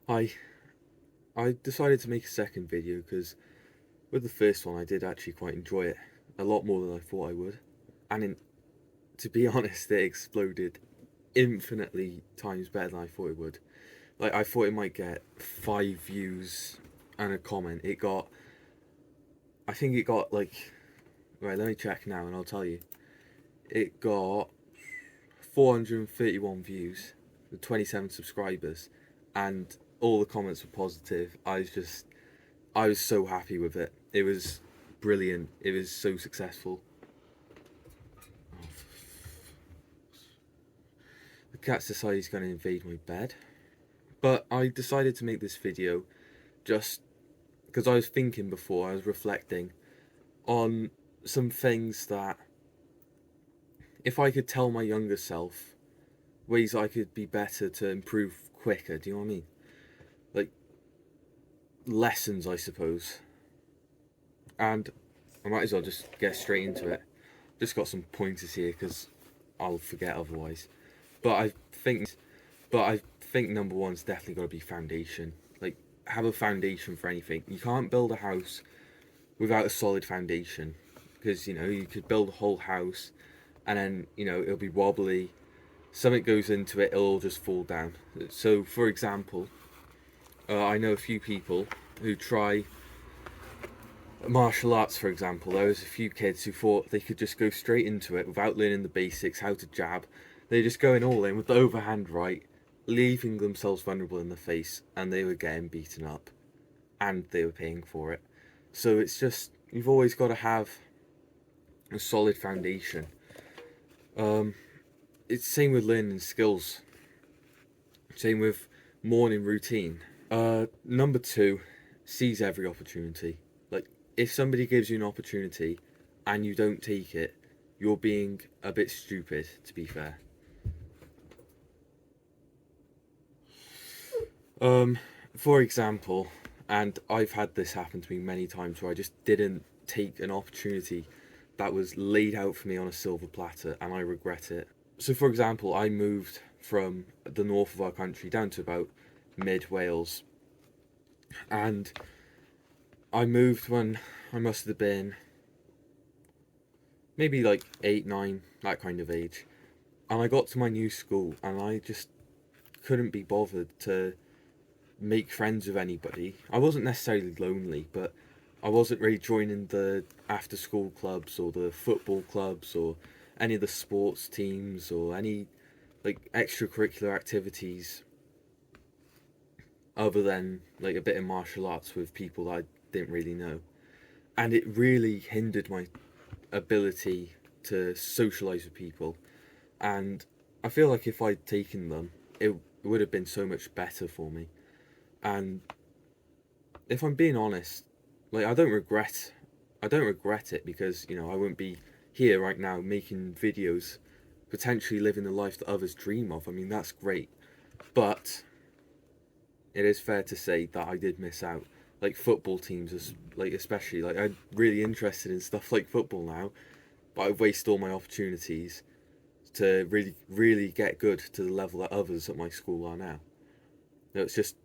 I I decided to make a second video because with the first one I did actually quite enjoy it a lot more than I thought I would, to be honest, it exploded infinitely times better than I thought it would. Like I thought it might get 5 views and a comment. I think it got like, right. Let me check now and I'll tell you. It got 431 views, with 27 subscribers, and all the comments were positive. I was so happy with it. It was brilliant. It was so successful. The cat decided he's going to invade my bed. But I decided to make this video just because I was thinking before, I was reflecting on some things that if I could tell my younger self, ways I could be better to improve quicker, do you know what I mean? Like lessons, I suppose. And I might as well just get straight into it. Just got some pointers here because I'll forget otherwise. But I think, but I think number one's definitely got to be foundation. Like have a foundation for anything. You can't build a house without a solid foundation because you could build a whole house and then it'll be wobbly. Something goes into it, it'll all just fall down. So, for example, I know a few people who try martial arts, for example. There was a few kids who thought they could just go straight into it without learning the basics, how to jab. They just going all in with the overhand right, leaving themselves vulnerable in the face, and they were getting beaten up, and they were paying for it. So it's just you've always got to have a solid foundation. Um, it's same with learning skills. Same with morning routine. Number two, seize every opportunity. Like, if somebody gives you an opportunity and you don't take it, you're being a bit stupid, to be fair. Um, for example, and I've had this happen to me many times where I just didn't take an opportunity that was laid out for me on a silver platter and I regret it. So, for example, I moved from the north of our country down to about mid Wales, and I moved when I must have been maybe like 8, 9, that kind of age. And I got to my new school and I just couldn't be bothered to make friends with anybody. I wasn't necessarily lonely, but I wasn't really joining the after school clubs or the football clubs or any of the sports teams or any like extracurricular activities other than like a bit of martial arts with people that I didn't really know. And it really hindered my ability to socialize with people. And I feel like if I'd taken them, it would have been so much better for me. And if I'm being honest, like I don't regret it because I wouldn't be here right now making videos, potentially living the life that others dream of. I mean, that's great, but it is fair to say that I did miss out. Like football teams, like especially, like I'm really interested in stuff like football now, but I waste all my opportunities to really, really get good to the level that others at my school are now. It's just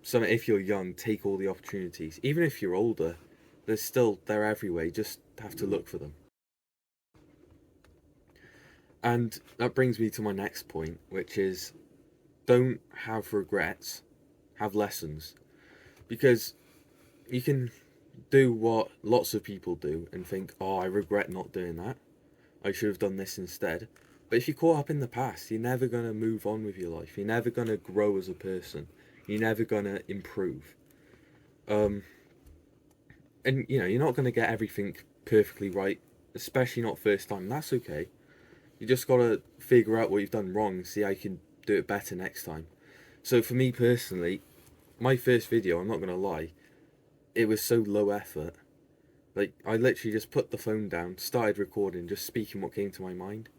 something. If you're young, take all the opportunities. Even if you're older, they're everywhere. You just have to look for them. And that brings me to my next point, which is don't have regrets, have lessons, because you can do what lots of people do and think, oh, I regret not doing that. I should have done this instead. But if you're caught up in the past, you're never going to move on with your life. You're never going to grow as a person. You're never going to improve. Um, and, you're not going to get everything perfectly right, especially not first time. That's okay. You just got to figure out what you've done wrong and see how you can do it better next time. So for me personally, my first video, I'm not going to lie, it was so low effort. Like, I literally just put the phone down, started recording, just speaking what came to my mind.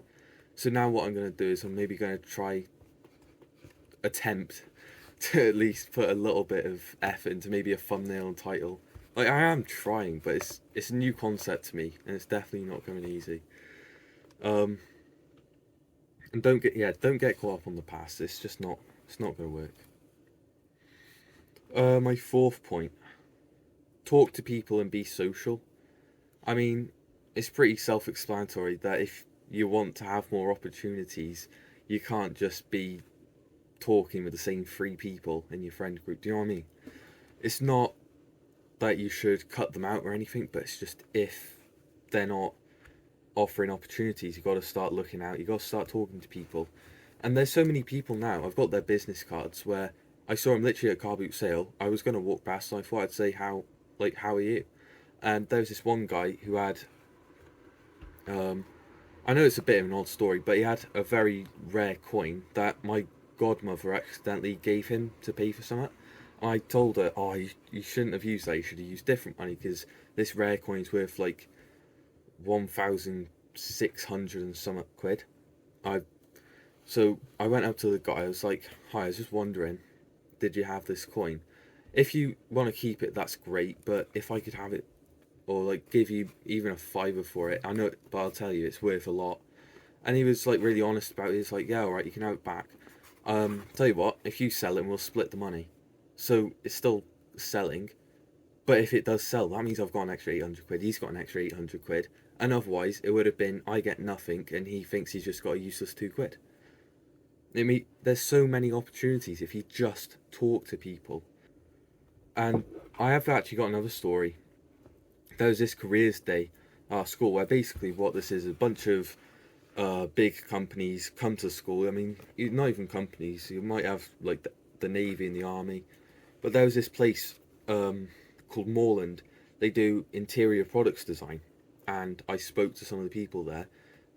So now what I'm going to do is I'm maybe going to attempt to at least put a little bit of effort into maybe a thumbnail and title. Like, I am trying, but it's a new concept to me, and it's definitely not coming easy. Um, and don't get caught up on the past. It's not going to work. My fourth point: talk to people and be social. I mean, it's pretty self-explanatory that if you want to have more opportunities, you can't just be talking with the same three people in your friend group. Do you know what I mean? It's not that you should cut them out or anything, but it's just if they're not offering opportunities, you got to start looking out. You got to start talking to people. And there's so many people now. I've got their business cards where I saw them literally at a car boot sale. I was going to walk past and I thought I'd say how are you? And there was this one guy who had, I know it's a bit of an odd story, but he had a very rare coin that my godmother accidentally gave him to pay for something. I told her, oh, you shouldn't have used that. You should have used different money because this rare coin's worth like 1,600 and some quid. I So I went up to the guy. I was like, "Hi, I was just wondering, did you have this coin? If you want to keep it, that's great. But if I could have it, or like give you even a fiver for it, I know, but I'll tell you, it's worth a lot." And he was like really honest about it. He's like, "Yeah, all right, you can have it back. Tell you what, if you sell it, we'll split the money." So it's still selling, but if it does sell, that means I've got an extra 800 quid. He's got an extra 800 quid, and otherwise it would have been I get nothing, and he thinks he's just got a useless 2 quid. I mean, there's so many opportunities if you just talk to people. And I have actually got another story. There was this careers day at our school where basically what this is a bunch of big companies come to school. I mean, not even companies. You might have like the Navy and the Army. But there was this place called Moreland. They do interior products design. And I spoke to some of the people there.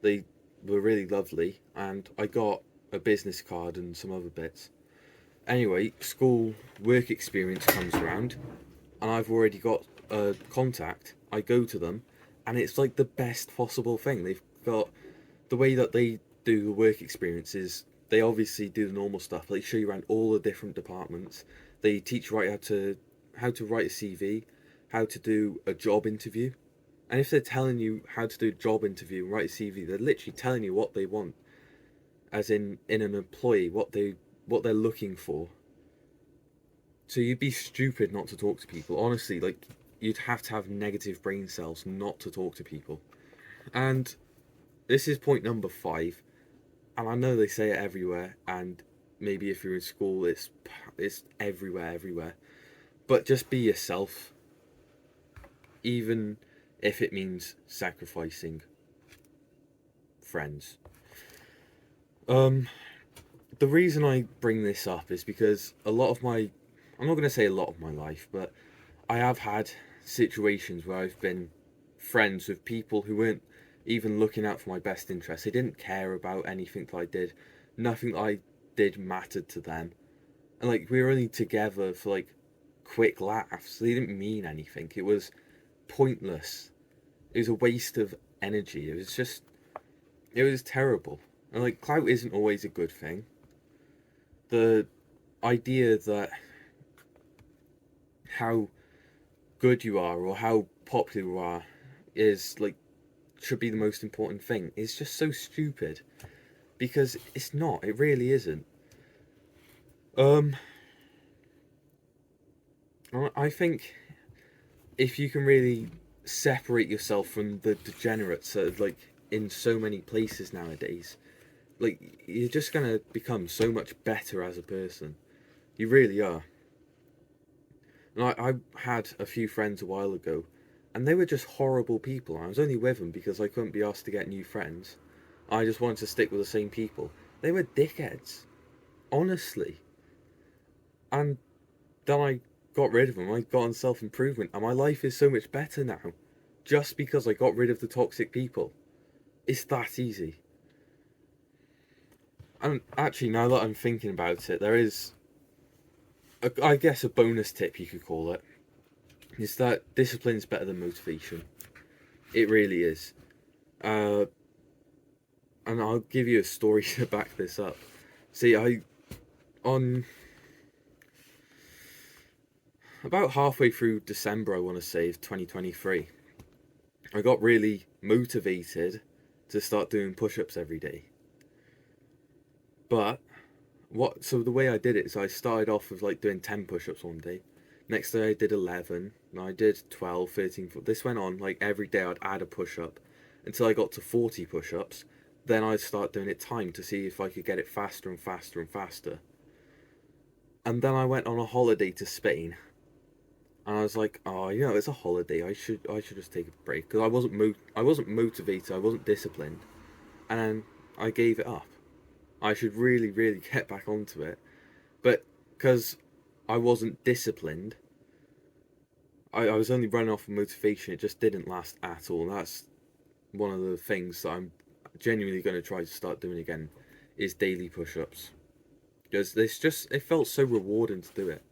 They were really lovely. And I got a business card and some other bits. Anyway, school work experience comes around, and I've already got a contact. I go to them, and it's like the best possible thing. They've got the way that they do the work experience is they obviously do the normal stuff. They show you around all the different departments. They teach you right how to write a CV, how to do a job interview. And if they're telling you how to do a job interview and write a CV, they're literally telling you what they want, as in an employee, what they're looking for. So you'd be stupid not to talk to people. Honestly, like you'd have to have negative brain cells not to talk to people. And this is point number 5. And I know they say it everywhere, and maybe if you're in school, it's everywhere. But just be yourself, even if it means sacrificing friends. Um, the reason I bring this up is because I'm not going to say a lot of my life, but I have had situations where I've been friends with people who weren't even looking out for my best interests. They didn't care about anything that I did. Nothing that I did mattered to them. And like we were only together for like quick laughs. They didn't mean anything. It was pointless. It was a waste of energy. It was terrible. And like clout isn't always a good thing. The idea that how good you are or how popular you are is like should be the most important thing. It's just so stupid because it's not. It really isn't. Um, I think if you can really separate yourself from the degenerates that are like in so many places nowadays, like you're just gonna become so much better as a person. You really are. And I had a few friends a while ago, and they were just horrible people. I was only with them because I couldn't be asked to get new friends. I just wanted to stick with the same people. They were dickheads, honestly. And then I got rid of them. I got on self improvement, and my life is so much better now, just because I got rid of the toxic people. It's that easy. And actually, now that I'm thinking about it, there is, I guess, a bonus tip you could call it. Is that discipline is better than motivation. It really is. Uh, and I'll give you a story to back this up. See, on about halfway through December, I want to say, of 2023, I got really motivated to start doing push ups every day. But So the way I did it is I started off with like doing 10 push-ups one day. Next day I did 11, and I did 12, 13. This went on like every day I'd add a push-up until I got to 40 push-ups. Then I'd start doing it timed to see if I could get it faster and faster and faster. And then I went on a holiday to Spain, and I was like, oh, it's a holiday. I should just take a break because I wasn't motivated. I wasn't disciplined, and then I gave it up. I should really, really get back onto it, but because I wasn't disciplined, I was only running off of motivation. It just didn't last at all. And that's one of the things that I'm genuinely going to try to start doing again, is daily push-ups, because it felt so rewarding to do it.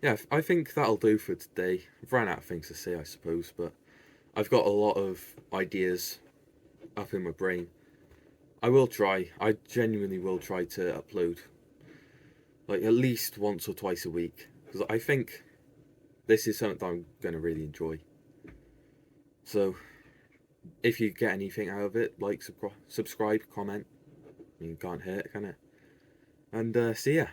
Yeah, I think that'll do for today. I've ran out of things to say, I suppose, but I've got a lot of ideas up in my brain. I genuinely will try to upload like at least once or twice a week, because I think this is something that I'm going to really enjoy. So, if you get anything out of it, like, subscribe, comment. I mean, can't hurt, can it? And see ya.